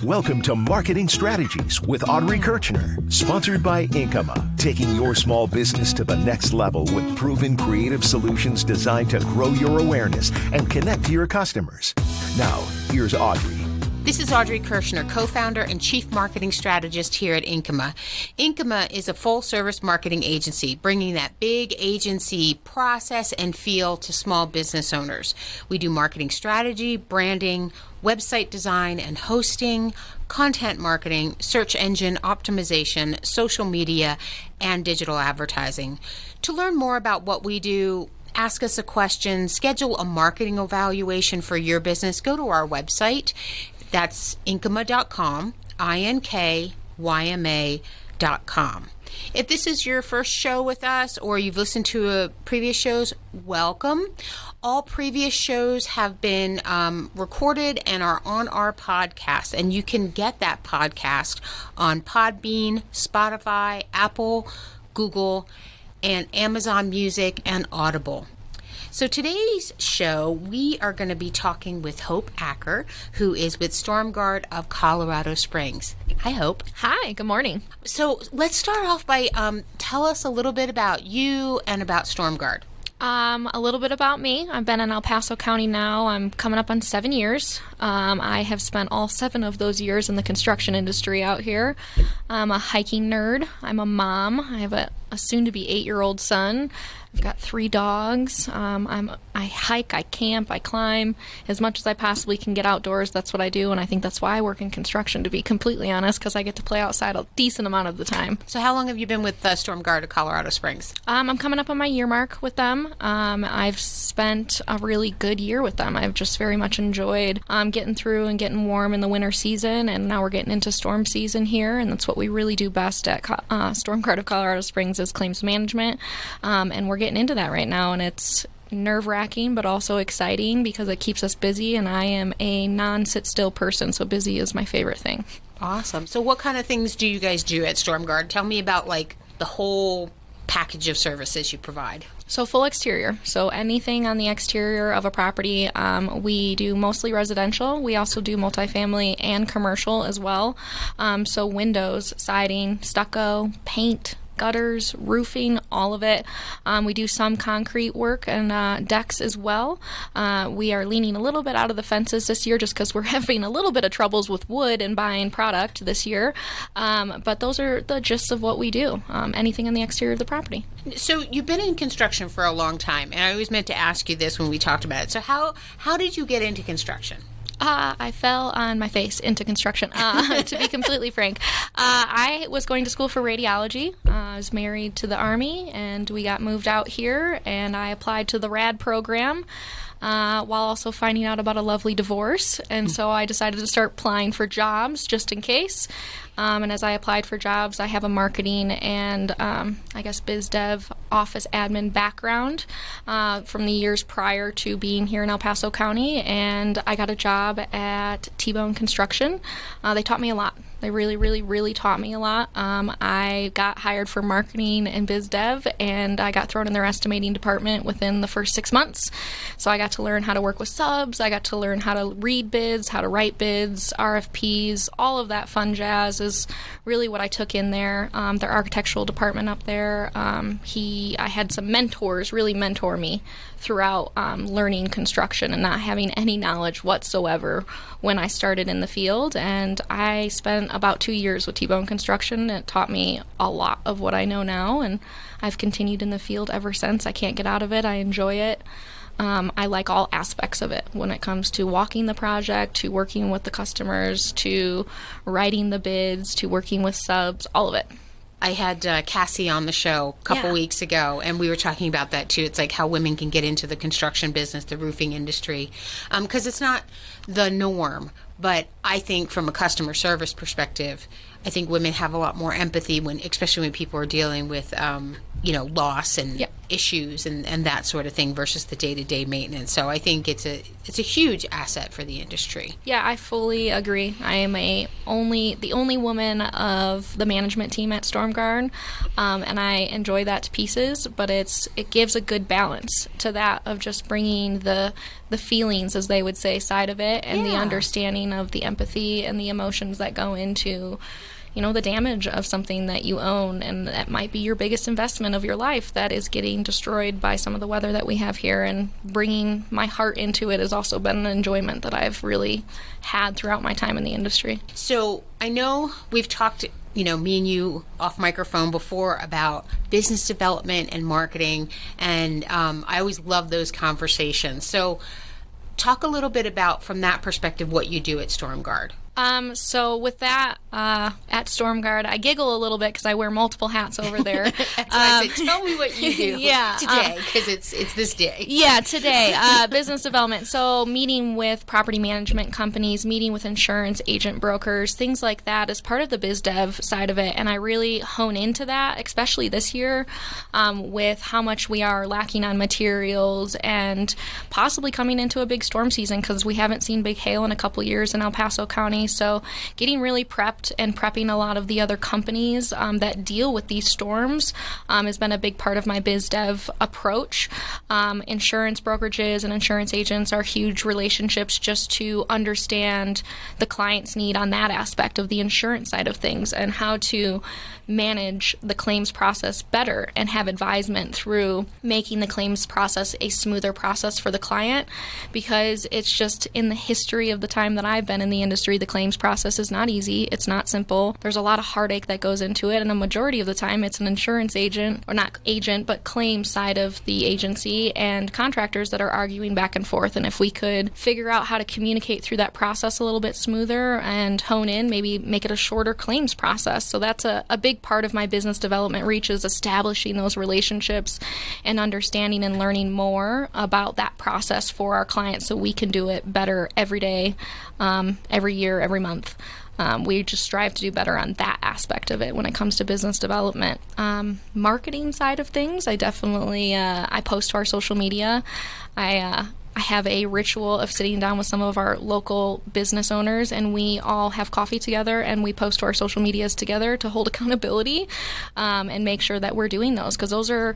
Welcome to Marketing Strategies with Audrey Kirchner, sponsored by Inkyma, taking your small business to the next level with proven creative solutions designed to grow your awareness and connect to your customers. Now, here's Audrey. This is Audrey Kirchner, co-founder and chief marketing strategist here at Inkyma. Inkyma is a full-service marketing agency, bringing that big agency process and feel to small business owners. We do marketing strategy, branding, website design and hosting, content marketing, search engine optimization, social media, and digital advertising. To learn more about what we do, ask us a question, schedule a marketing evaluation for your business, go to our website. That's Inkyma.com, INKYMA.com. If this is your first show with us or you've listened to previous shows, welcome. All previous shows have been recorded and are on our podcast, and you can get that podcast on Podbean, Spotify, Apple, Google, and Amazon Music and Audible. So today's show, we are going to be talking with Hope Acker, who is with Stormguard of Colorado Springs. Hi, Hope. Hi, good morning. So let's start off by tell us a little bit about you and about Stormguard. A little bit about me. I've been in El Paso County now. I'm coming up on 7 years. I have spent all 7 of those years in the construction industry out here. I'm a hiking nerd. I'm a mom. I have a soon-to-be 8-year-old son. I've got 3 dogs. I hike, I camp, I climb as much as I possibly can get outdoors. That's what I do, and I think that's why I work in construction, to be completely honest, because I get to play outside a decent amount of the time. So how long have you been with Stormguard of Colorado Springs? I'm coming up on my year mark with them. I've spent a really good year with them. I've just very much enjoyed getting through and getting warm in the winter season, and now we're getting into storm season here, and that's what we really do best at Stormguard of Colorado Springs is claims management, and we're getting into that right now, and it's nerve-wracking but also exciting because it keeps us busy, and I am a non-sit-still person, so busy is my favorite thing. Awesome. So what kind of things do you guys do at Stormguard? Tell me about the whole package of services you provide. So full exterior. So anything on the exterior of a property. We do mostly residential. We also do multifamily and commercial as well. So windows, siding, stucco, paint, gutters, roofing, all of it. We do some concrete work and decks as well. We are leaning a little bit out of the fences this year just because we're having a little bit of troubles with wood and buying product this year. But those are the gists of what we do. Anything on the exterior of the property. So you've been in construction for a long time, and I always meant to ask you this when we talked about it. So how did you get into construction? I fell on my face into construction, to be completely frank. I was going to school for radiology. I was married to the Army, and we got moved out here, and I applied to the RAD program while also finding out about a lovely divorce. And so I decided to start applying for jobs just in case. And as I applied for jobs, I have a marketing and, biz dev office admin background from the years prior to being here in El Paso County. And I got a job at T-Bone Construction. They taught me a lot. They really, really, really taught me a lot. I got hired for marketing and biz dev, and I got thrown in their estimating department within the first 6 months. So I got to learn how to work with subs. I got to learn how to read bids, how to write bids, RFPs, all of that fun jazz is really what I took in there. Their architectural department up there, I had some mentors really mentor me throughout learning construction and not having any knowledge whatsoever when I started in the field. And I spent about 2 years with T-Bone Construction. It taught me a lot of what I know now, and I've continued in the field ever since. I can't get out of it. I enjoy it. I like all aspects of it when it comes to walking the project, to working with the customers, to writing the bids, to working with subs, all of it. I had Cassie on the show a couple weeks ago, and we were talking about that too. It's like how women can get into the construction business, the roofing industry, because it's not the norm. But I think from a customer service perspective, I think women have a lot more empathy especially when people are dealing with loss and Yep. issues and that sort of thing versus the day-to-day maintenance. So I think it's a huge asset for the industry. Yeah, I fully agree. I am the only woman of the management team at Stormguard, and I enjoy that to pieces. But it gives a good balance to that of just bringing the feelings, as they would say, side of it, and the understanding of the empathy and the emotions that go into the damage of something that you own, and that might be your biggest investment of your life that is getting destroyed by some of the weather that we have here. And bringing my heart into it has also been an enjoyment that I've really had throughout my time in the industry. So I know we've talked, me and you off microphone before about business development and marketing, and I always love those conversations. So talk a little bit about, from that perspective, what you do at Stormguard. So with that, at Stormguard, I giggle a little bit because I wear multiple hats over there. That's why I said, tell me what you do today, because it's this day. Yeah, today, business development. So meeting with property management companies, meeting with insurance agent brokers, things like that as part of the biz dev side of it. And I really hone into that, especially this year, with how much we are lacking on materials and possibly coming into a big storm season, because we haven't seen big hail in a couple years in El Paso County. So getting really prepped and prepping a lot of the other companies that deal with these storms has been a big part of my biz dev approach. Insurance brokerages and insurance agents are huge relationships just to understand the client's need on that aspect of the insurance side of things, and how to manage the claims process better and have advisement through making the claims process a smoother process for the client, because it's just in the history of the time that I've been in the industry, the claims process is not easy. It's not simple. There's a lot of heartache that goes into it, and a majority of the time it's an insurance agent, or not agent, but claims side of the agency and contractors that are arguing back and forth. And if we could figure out how to communicate through that process a little bit smoother and hone in, maybe make it a shorter claims process. So that's a big part of my business development reach, is establishing those relationships and understanding and learning more about that process for our clients, so we can do it better every day, every year, every month. We just strive to do better on that aspect of it when it comes to business development. Marketing side of things, I definitely I post to our social media. I have a ritual of sitting down with some of our local business owners, and we all have coffee together, and we post to our social medias together to hold accountability and make sure that we're doing those, because those are,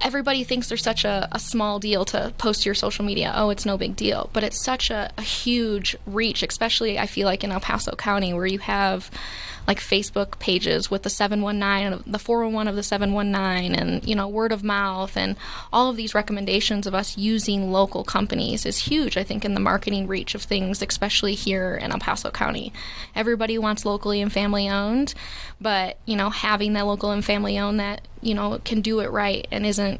everybody thinks they're such a small deal to post to your social media. Oh, it's no big deal. But it's such a huge reach, especially I feel like in El Paso County, where you have like Facebook pages with the 719, the 401 of the 719, and, word of mouth, and all of these recommendations of us using local companies is huge, I think, in the marketing reach of things, especially here in El Paso County. Everybody wants locally and family owned, but, having that local and family owned that, can do it right and isn't,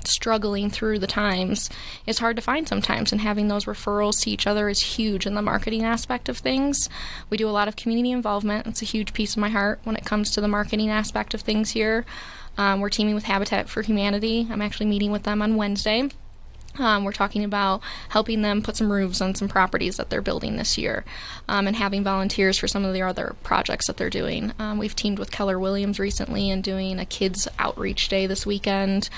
struggling through the times is hard to find sometimes, and having those referrals to each other is huge in the marketing aspect of things. We do a lot of community involvement. It's a huge piece of my heart when it comes to the marketing aspect of things here. We're teaming with Habitat for Humanity. I'm actually meeting with them on Wednesday. We're talking about helping them put some roofs on some properties that they're building this year, and having volunteers for some of the other projects that they're doing. We've teamed with Keller Williams recently and doing a kids outreach day this weekend.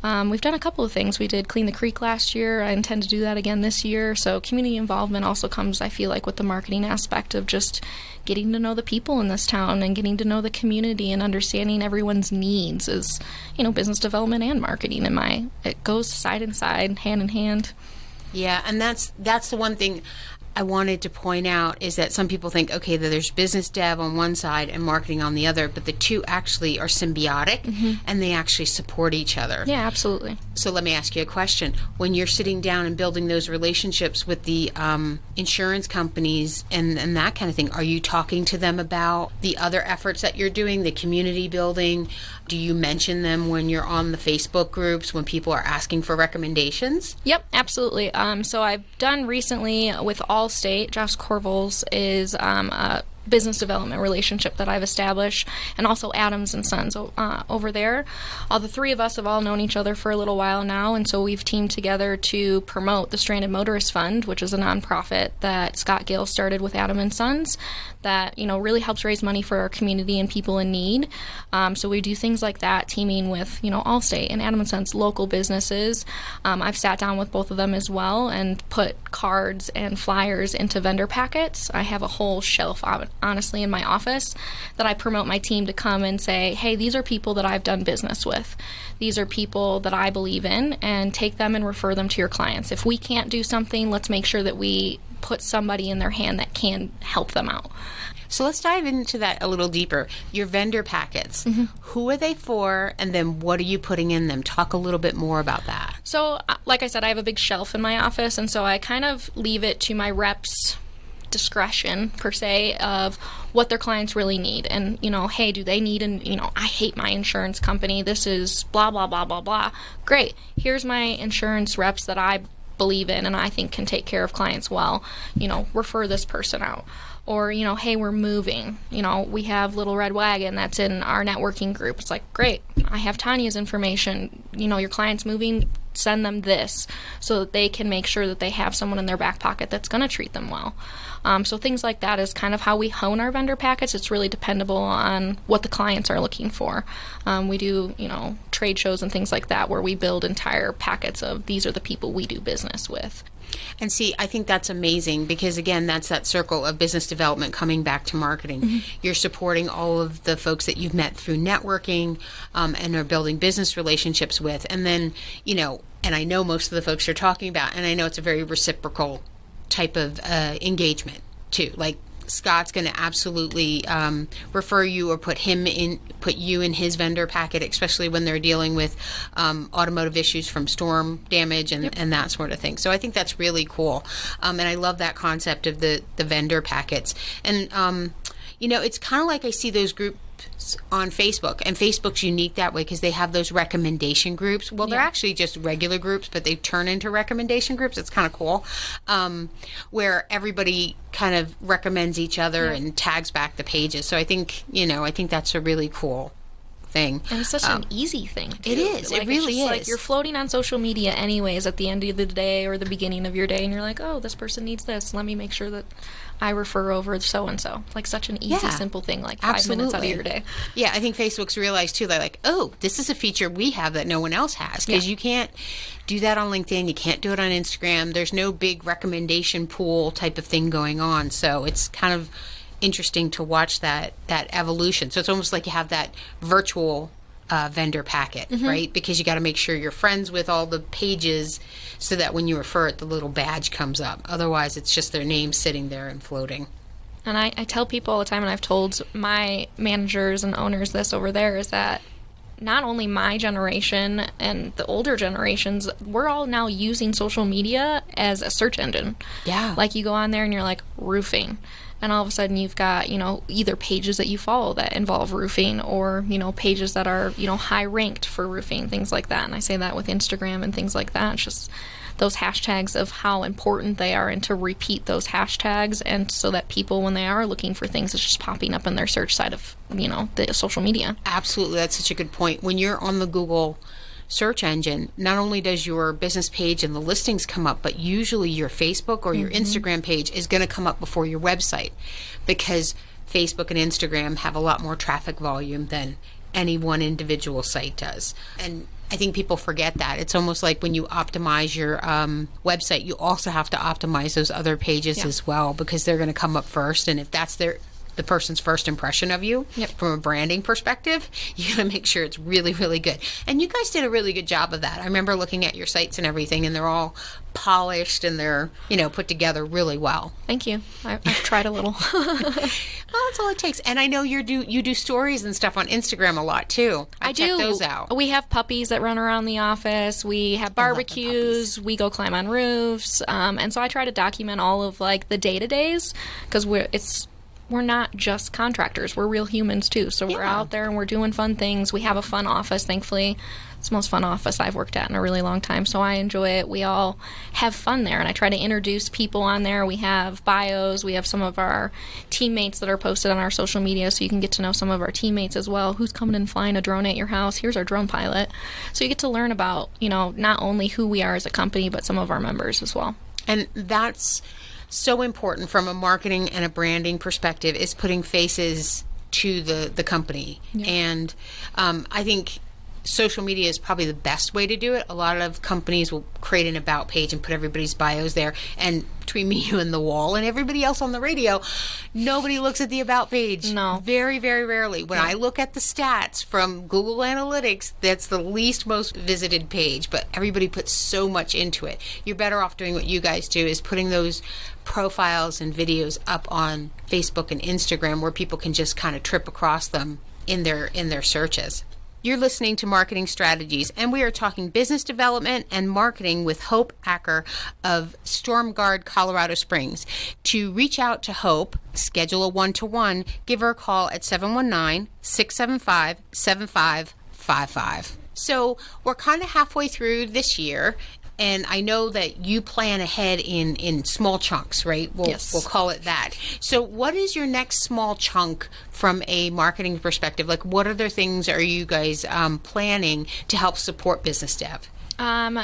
We've done a couple of things. We did Clean the Creek last year. I intend to do that again this year. So community involvement also comes, I feel like, with the marketing aspect of just getting to know the people in this town and getting to know the community and understanding everyone's needs is, business development and marketing it goes side and side, hand in hand. Yeah, and that's the one thing I wanted to point out, is that some people think, okay, that there's business dev on one side and marketing on the other, but the two actually are symbiotic, and they actually support each other. Yeah, absolutely. So let me ask you a question. When you're sitting down and building those relationships with the insurance companies and that kind of thing, are you talking to them about the other efforts that you're doing, the community building? Do you mention them when you're on the Facebook groups, when people are asking for recommendations? Yep, absolutely. So I've done recently with Allstate, Josh Corvals is a business development relationship that I've established, and also Adams and Sons over there. The three of us have all known each other for a little while now, and so we've teamed together to promote the Stranded Motorist Fund, which is a nonprofit that Scott Gill started with Adam and Sons that, really helps raise money for our community and people in need. So we do things like that, teaming with, Allstate and Adam and Sons local businesses. I've sat down with both of them as well and put cards and flyers into vendor packets. I have a whole shelf, honestly, in my office that I promote my team to come and say, hey, these are people that I've done business with. These are people that I believe in, and take them and refer them to your clients. If we can't do something, let's make sure that we put somebody in their hand that can help them out. So let's dive into that a little deeper. Your vendor packets, who are they for, and then what are you putting in them? Talk a little bit more about that. So, like I said, I have a big shelf in my office, and so I kind of leave it to my reps' discretion, per se, of what their clients really need. And, hey, do they need I hate my insurance company. This is blah, blah, blah, blah, blah. Great. Here's my insurance reps that I believe in and I think can take care of clients well. Refer this person out. Or, hey, we're moving. We have Little Red Wagon that's in our networking group. It's like, great, I have Tanya's information. Your client's moving, send them this so that they can make sure that they have someone in their back pocket that's going to treat them well. So things like that is kind of how we hone our vendor packets. It's really dependable on what the clients are looking for. We do, trade shows and things like that where we build entire packets of these are the people we do business with. And see, I think that's amazing because, again, that's that circle of business development coming back to marketing. You're supporting all of the folks that you've met through networking and are building business relationships with. And then, and I know most of the folks you're talking about, and I know it's a very reciprocal type of engagement, too. Like, Scott's going to absolutely refer you or put you in his vendor packet, especially when they're dealing with automotive issues from storm damage and that sort of thing. So I think that's really cool. And I love that concept of the vendor packets. And, it's kind of like I see those groups on Facebook, and Facebook's unique that way because they have those recommendation groups. Well, they're actually just regular groups, but they turn into recommendation groups. It's kind of cool, where everybody kind of recommends each other and tags back the pages. So I think that's a really cool thing. And it's such an easy thing, too. It is. It really is. Like you're floating on social media anyways at the end of the day or the beginning of your day, and you're like, oh, this person needs this. Let me make sure that I refer over so-and-so. Like such an easy, simple thing, like 5 minutes out of your day. Yeah, I think Facebook's realized, too, they're like, oh, this is a feature we have that no one else has. Because you can't do that on LinkedIn. You can't do it on Instagram. There's no big recommendation pool type of thing going on. So it's kind of interesting to watch that evolution. So it's almost like you have that virtual vendor packet, right? Because you got to make sure you're friends with all the pages so that when you refer it, the little badge comes up. Otherwise, it's just their name sitting there and floating. And I tell people all the time, and I've told my managers and owners this over there, is that not only my generation and the older generations, we're all now using social media as a search engine. Yeah. Like you go on there and you're like, roofing. And all of a sudden you've got, either pages that you follow that involve roofing or, pages that are, high ranked for roofing, things like that. And I say that with Instagram and things like that. It's just those hashtags of how important they are and to repeat those hashtags. And so that people, when they are looking for things, it's just popping up in their search side of, the social media. Absolutely. That's such a good point. When you're on the Google search engine, not only does your business page and the listings come up, but usually your Facebook or your Instagram page is going to come up before your website because Facebook and Instagram have a lot more traffic volume than any one individual site does. And I think people forget that. It's almost like when you optimize your website, you also have to optimize those other pages as well because they're going to come up first. And if that's the person's first impression of you from a branding perspective, you got to make sure it's really, really good. And you guys did a really good job of that. I remember looking at your sites and everything, and they're all polished and they're, put together really well. Thank you. I've tried a little. Well, that's all it takes. And I know you do stories and stuff on Instagram a lot, too. I check those out. We have puppies that run around the office. We have barbecues. We go climb on roofs. And so I try to document all of, the day-to-days because we're not just contractors. We're real humans, too. So we're out there and we're doing fun things. We have a fun office, thankfully. It's the most fun office I've worked at in a really long time, so I enjoy it. We all have fun there, and I try to introduce people on there. We have bios. We have some of our teammates that are posted on our social media, so you can get to know some of our teammates as well. Who's coming and flying a drone at your house? Here's our drone pilot. So you get to learn about, not only who we are as a company, but some of our members as well. And that's so important from a marketing and a branding perspective, is putting faces to the company. Yeah. And I think social media is probably the best way to do it. A lot of companies will create an about page and put everybody's bios there. And between me, you, and the wall, and everybody else on the radio, nobody looks at the about page. No. Very, very rarely. When I look at the stats from Google Analytics, that's the least most visited page. But everybody puts so much into it. You're better off doing what you guys do, is putting those profiles and videos up on Facebook and Instagram, where people can just kind of trip across them in their searches. You're listening to Marketing Strategies, and we are talking business development and marketing with Hope Acker of Stormguard, Colorado Springs. To reach out to Hope, schedule a one-to-one, give her a call at 719-675-7555. So we're kind of halfway through this year, and I know that you plan ahead in small chunks, right? Yes. We'll call it that. So what is your next small chunk from a marketing perspective? Like, what other things are you guys planning to help support business dev?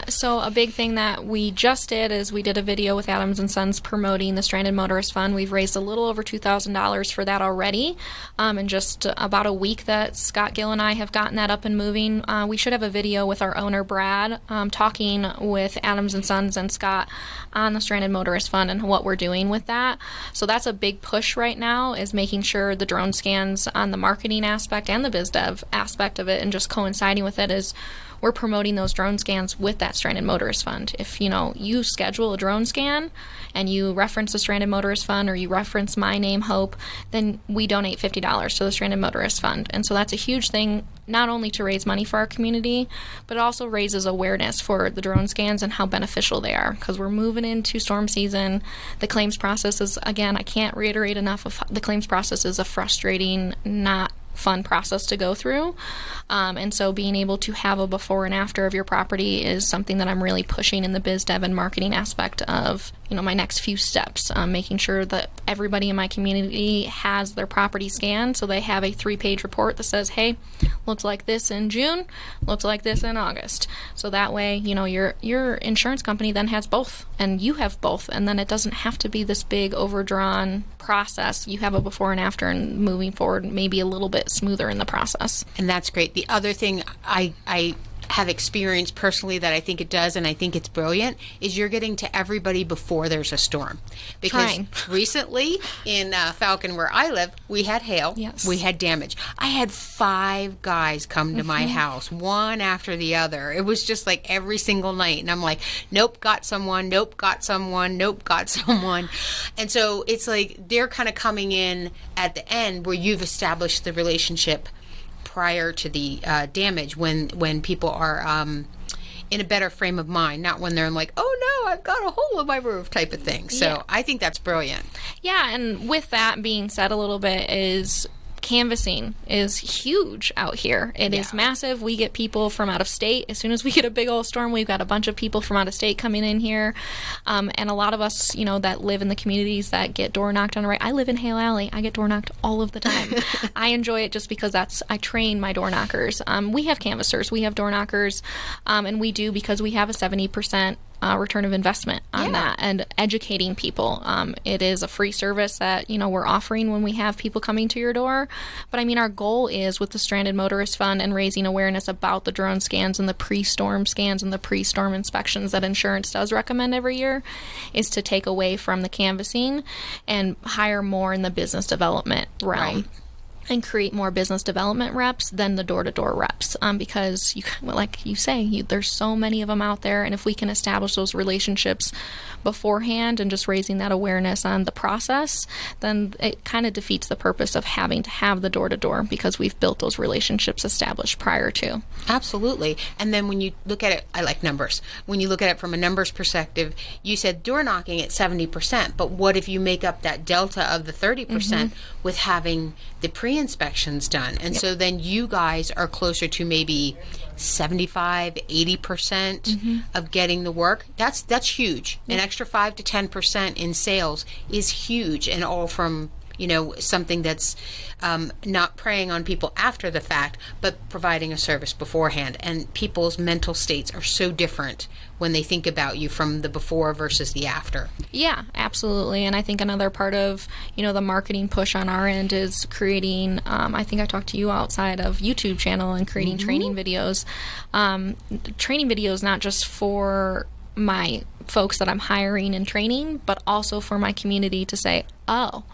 So a big thing that we just did is we did a video with Adams & Sons promoting the Stranded Motorist Fund. We've raised a little over $2,000 for that already. In just about a week that Scott Gill and I have gotten that up and moving. We should have a video with our owner, Brad, talking with Adams & Sons and Scott on the Stranded Motorist Fund and what we're doing with that. So that's a big push right now, is making sure the drone scans on the marketing aspect and the biz dev aspect of it, and just coinciding with it, is we're promoting those drone scans with that Stranded Motorist Fund. If, you schedule a drone scan and you reference the Stranded Motorist Fund, or you reference my name, Hope, then we donate $50 to the Stranded Motorist Fund. And so that's a huge thing, not only to raise money for our community, but it also raises awareness for the drone scans and how beneficial they are, because we're moving into storm season. The claims process is, again, I can't reiterate enough of the claims process is a frustrating, not fun process to go through. And so being able to have a before and after of your property is something that I'm really pushing in the biz dev and marketing aspect of, my next few steps, making sure that everybody in my community has their property scanned, so they have a 3-page report that says, hey, looks like this in June, looks like this in August. So that way, your insurance company then has both, and you have both, and then it doesn't have to be this big overdrawn process. You have a before and after, and moving forward maybe a little bit smoother in the process. And that's great. The other thing I have experienced personally that I think it does, and I think it's brilliant, is you're getting to everybody before there's a storm. Because recently in Falcon, where I live, we had hail. Yes. We had damage. I had 5 guys come to my house, one after the other. It was just like every single night. And I'm like, nope, got someone, nope, got someone, nope, got someone. And so it's like they're kind of coming in at the end where you've established the relationship prior to the damage, when people are in a better frame of mind, not when they're like, oh no, I've got a hole in my roof type of thing. So I think that's brilliant. Yeah, and with that being said a little bit, is canvassing is huge out here. It is massive. We get people from out of state. As soon as we get a big old storm, we've got a bunch of people from out of state coming in here. And a lot of us, that live in the communities that get door knocked on the right. I live in Hale Alley. I get door knocked all of the time. I enjoy it just because I train my door knockers. We have canvassers. We have door knockers. And we do, because we have a 70% return of investment on that, and educating people. It is a free service that, we're offering when we have people coming to your door. But our goal is, with the Stranded Motorist Fund and raising awareness about the drone scans and the pre-storm scans and the pre-storm inspections that insurance does recommend every year, is to take away from the canvassing and hire more in the business development realm. Right. and create more business development reps than the door-to-door reps, because like you say, there's so many of them out there, and if we can establish those relationships beforehand and just raising that awareness on the process, then it kind of defeats the purpose of having to have the door-to-door, because we've built those relationships established prior to. Absolutely. And then when you look at it, I like numbers. When you look at it from a numbers perspective, you said door knocking at 70%, but what if you make up that delta of the 30% with having the pre-inspections done? And so then you guys are closer to maybe 75-80% of getting the work. That's huge. An extra 5 to 10% in sales is huge, and all from something that's not preying on people after the fact, but providing a service beforehand. And people's mental states are so different when they think about you from the before versus the after. Yeah, absolutely. And I think another part of, the marketing push on our end is creating, I think I talked to you outside of YouTube channel, and creating training videos. Training videos not just for my folks that I'm hiring and training, but also for my community to say, oh,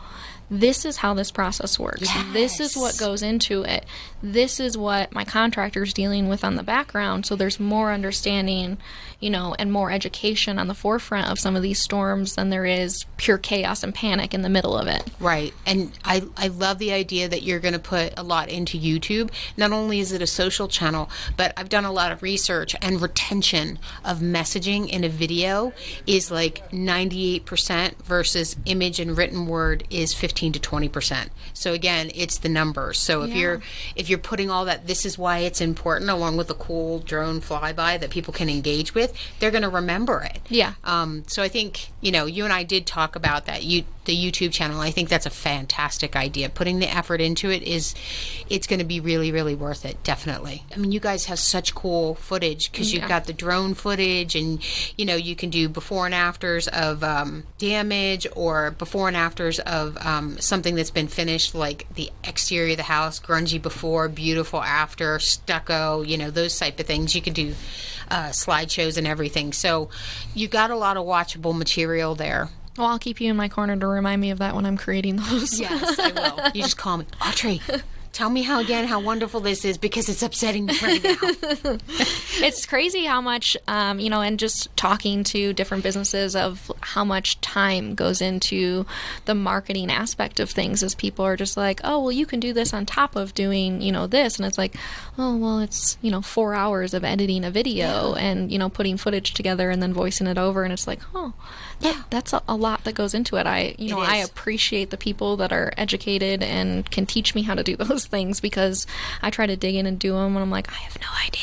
this is how this process works. Yes. This is what goes into it. This is what my contractor's dealing with on the background. So there's more understanding, and more education on the forefront of some of these storms than there is pure chaos and panic in the middle of it. Right. And I love the idea that you're going to put a lot into YouTube. Not only is it a social channel, but I've done a lot of research, and retention of messaging in a video is like 98% versus image and written word is 15 to 20%. So again, it's the numbers. So if you're putting all that, this is why it's important, along with a cool drone flyby that people can engage with, they're going to remember it. Yeah. So I think, you and I did talk about that, the YouTube channel. I think that's a fantastic idea. Putting the effort into it it's going to be really, really worth it. Definitely. I mean, you guys have such cool footage, because you've got the drone footage, and, you can do before and afters of damage, or before and afters of something that's been finished, like the exterior of the house, grungy before, beautiful after, stucco, those type of things. You can do slideshows and everything. So you got a lot of watchable material there. Well, I'll keep you in my corner to remind me of that when I'm creating those. Yes, I will. You just call me, Audrey, tell me how wonderful this is, because it's upsetting me right now. It's crazy how much, and just talking to different businesses of how much time goes into the marketing aspect of things, as people are just like, oh, well, you can do this on top of doing, this. And it's like, oh, well, it's, 4 hours of editing a video and, putting footage together and then voicing it over. And it's like, oh, that's a lot that goes into it. I appreciate the people that are educated and can teach me how to do those things, because I try to dig in and do them, and I'm like, I have no idea.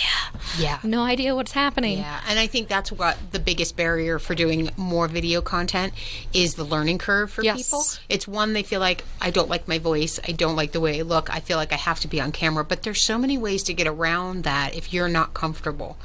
Yeah. No idea what's happening. Yeah. And I think that's what the biggest barrier for doing more video content is, the learning curve for people. It's one, they feel like, I don't like my voice. I don't like the way I look. I feel like I have to be on camera. But there's so many ways to get around that if you're not comfortable.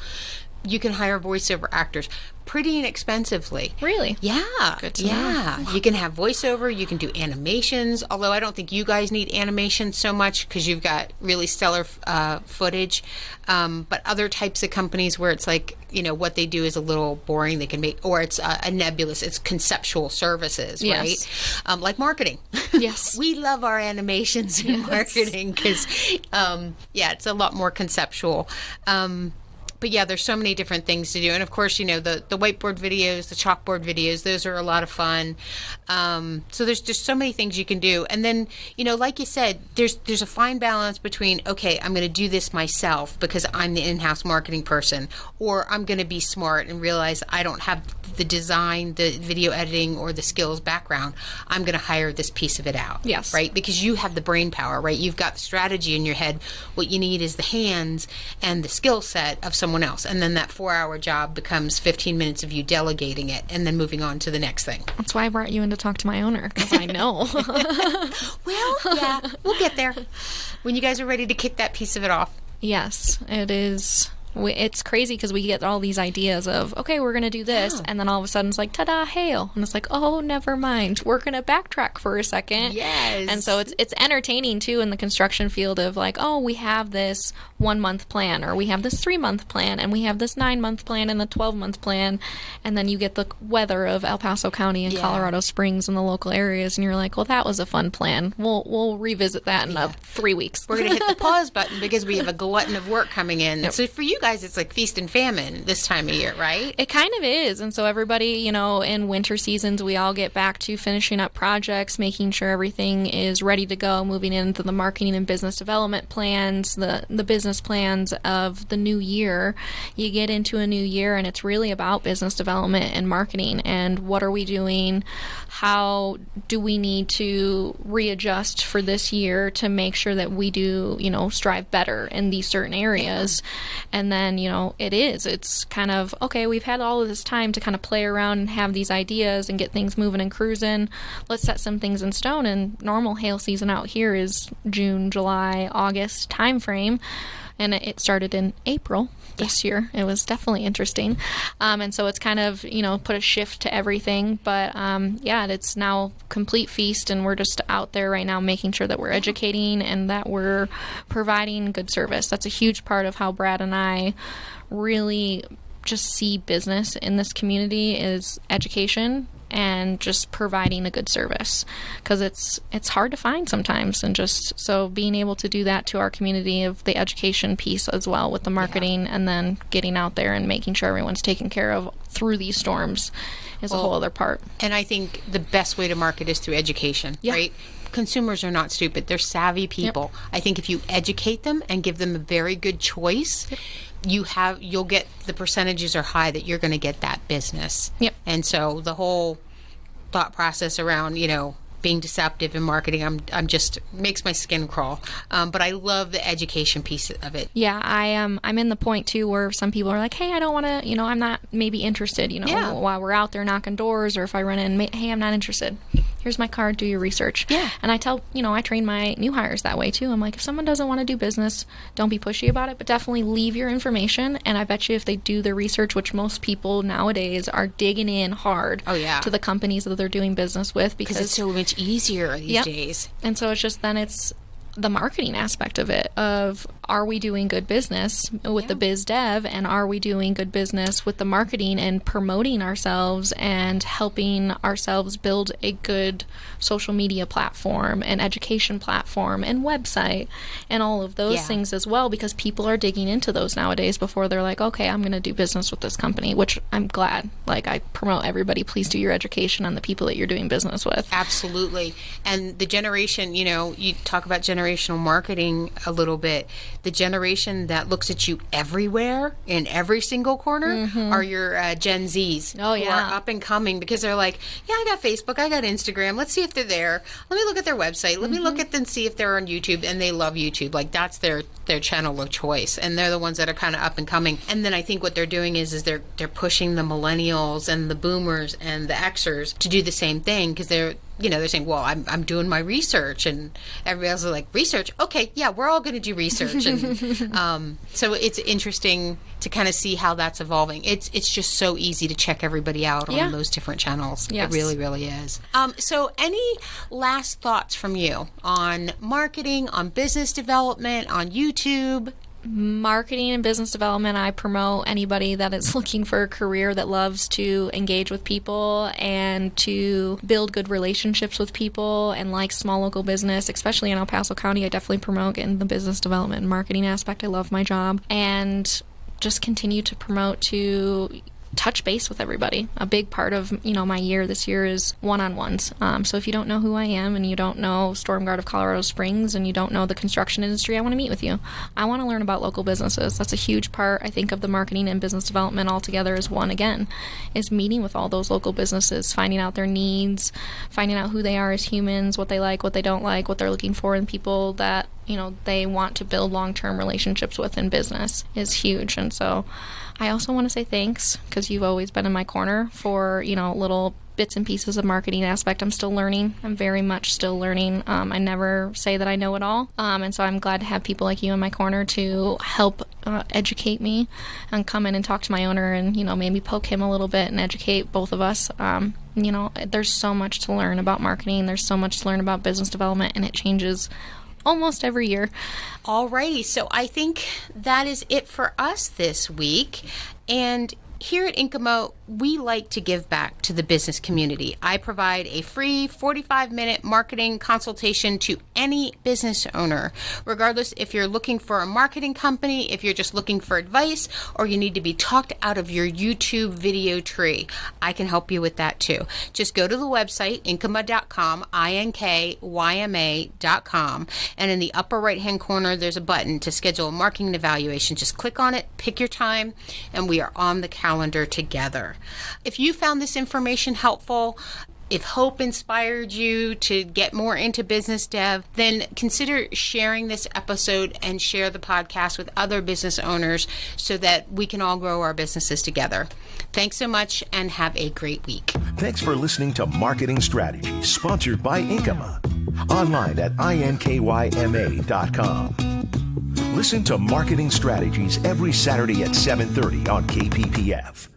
You can hire voiceover actors pretty inexpensively. Really? Yeah. Good to know. You can have voiceover, you can do animations, although I don't think you guys need animations so much, because you've got really stellar footage. But other types of companies where it's like, what they do is a little boring, they can make, or it's a nebulous, it's conceptual services, right? Like marketing. Yes. We love our animations in marketing, because, it's a lot more conceptual. But yeah, there's so many different things to do. And of course, the whiteboard videos, the chalkboard videos, those are a lot of fun. So there's just so many things you can do. And then, like you said, there's a fine balance between, okay, I'm going to do this myself because I'm the in-house marketing person, or I'm going to be smart and realize I don't have the design, the video editing, or the skills background. I'm going to hire this piece of it out. Yes. Right? Because you have the brain power, right? You've got the strategy in your head. What you need is the hands and the skill set of someone else. And then that 4-hour job becomes 15 minutes of you delegating it and then moving on to the next thing. That's why I brought you in to talk to my owner, because I know. Well, yeah, we'll get there when you guys are ready to kick that piece of it off. Yes, it is It's crazy because we get all these ideas of, okay, we're going to do this. And then all of a sudden it's like, ta-da, hail. And it's like, oh, never mind. We're going to backtrack for a second. Yes. And so it's entertaining, too, in the construction field of like, oh, we have this 1-month plan, or we have this 3-month plan, and we have this 9-month plan and the 12-month plan. And then you get the weather of El Paso County and Colorado Springs and the local areas. And you're like, well, that was a fun plan. We'll revisit that in 3 weeks. We're going to hit the pause button because we have a glutton of work coming in. Yep. So for you guys, it's like feast and famine this time of year, right? It kind of is. And so everybody, in winter seasons, we all get back to finishing up projects, making sure everything is ready to go, moving into the marketing and business development plans, the business plans of the new year. You get into a new year and it's really about business development and marketing and what are we doing? How do we need to readjust for this year to make sure that we do, strive better in these certain areas? And then, it's kind of, okay, we've had all of this time to kind of play around and have these ideas and get things moving and cruising. Let's set some things in stone. And normal hail season out here is June, July, August time frame. And it started in April this year. It was definitely interesting. And so it's kind of, put a shift to everything. But, it's now complete feast. And we're just out there right now making sure that we're educating and that we're providing good service. That's a huge part of how Brad and I really just see business in this community is education and just providing a good service, because it's hard to find sometimes. And just so being able to do that to our community of the education piece as well with the marketing and then getting out there and making sure everyone's taken care of through these storms is a whole other part. And I think the best way to market is through education, right? Consumers are not stupid. They're savvy people. Yep. I think if you educate them and give them a very good choice, you'll get, the percentages are high that you're going to get that business. Yep. And so the whole thought process around, being deceptive in marketing, I'm just makes my skin crawl. But I love the education piece of it. Yeah, I'm in the point too where some people are like, hey, I don't want to, I'm not maybe interested, while we're out there knocking doors, or if I run in, hey, I'm not interested. Here's my card, do your research. Yeah. And I tell, I train my new hires that way too. I'm like, if someone doesn't want to do business, don't be pushy about it, but definitely leave your information. And I bet you if they do their research, which most people nowadays are digging in hard to the companies that they're doing business with, because it's so much easier these days. And so it's just, then it's the marketing aspect of it, of are we doing good business with the biz dev, and are we doing good business with the marketing and promoting ourselves and helping ourselves build a good social media platform and education platform and website and all of those things as well, because people are digging into those nowadays before they're like, okay, I'm going to do business with this company, which I'm glad. Like, I promote everybody, please do your education on the people that you're doing business with. Absolutely. And the generation, you talk about generational marketing a little bit. The generation that looks at you everywhere in every single corner are your Gen Zs. Oh, yeah. Who are up and coming, because they're like, yeah, I got Facebook, I got Instagram. Let's see if they're there. Let me look at their website. Let me look at them, see if they're on YouTube. And they love YouTube. Like, that's their channel of choice. And they're the ones that are kind of up and coming. And then I think what they're doing is they're pushing the millennials and the boomers and the Xers to do the same thing, because they're saying, well, I'm doing my research, and everybody else is like, research? Okay, yeah, we're all going to do research. And so it's interesting to kind of see how that's evolving. It's just so easy to check everybody out on those different channels. Yes. It really, really is. So any last thoughts from you on marketing, on business development, on YouTube? Marketing and business development, I promote anybody that is looking for a career that loves to engage with people and to build good relationships with people and like small local business, especially in El Paso County. I definitely promote getting the business development and marketing aspect. I love my job, and just continue to promote to touch base with everybody. A big part of, my year this year is one-on-ones. So if you don't know who I am and you don't know Stormguard of Colorado Springs and you don't know the construction industry, I want to meet with you. I want to learn about local businesses. That's a huge part, I think, of the marketing and business development altogether is meeting with all those local businesses, finding out their needs, finding out who they are as humans, what they like, what they don't like, what they're looking for in people that, they want to build long-term relationships with in business is huge. And so I also want to say thanks, because you've always been in my corner for, little bits and pieces of marketing aspect. I'm still learning. I'm very much still learning. I never say that I know it all. And so I'm glad to have people like you in my corner to help educate me and come in and talk to my owner and, maybe poke him a little bit and educate both of us. There's so much to learn about marketing. There's so much to learn about business development, and it changes almost every year. Alrighty, so I think that is it for us this week. And here at Inkyma, we like to give back to the business community. I provide a free 45-minute marketing consultation to any business owner, regardless if you're looking for a marketing company, if you're just looking for advice, or you need to be talked out of your YouTube video tree. I can help you with that too. Just go to the website, inkyma.com, inkyma.com, and in the upper right-hand corner, there's a button to schedule a marketing evaluation. Just click on it, pick your time, and we are on the calendar together. If you found this information helpful, if Hope inspired you to get more into business dev, then consider sharing this episode and share the podcast with other business owners so that we can all grow our businesses together. Thanks so much and have a great week. Thanks for listening to Marketing Strategies, sponsored by Inkyma. Online at inkyma.com. Listen to Marketing Strategies every Saturday at 7:30 on KPPF.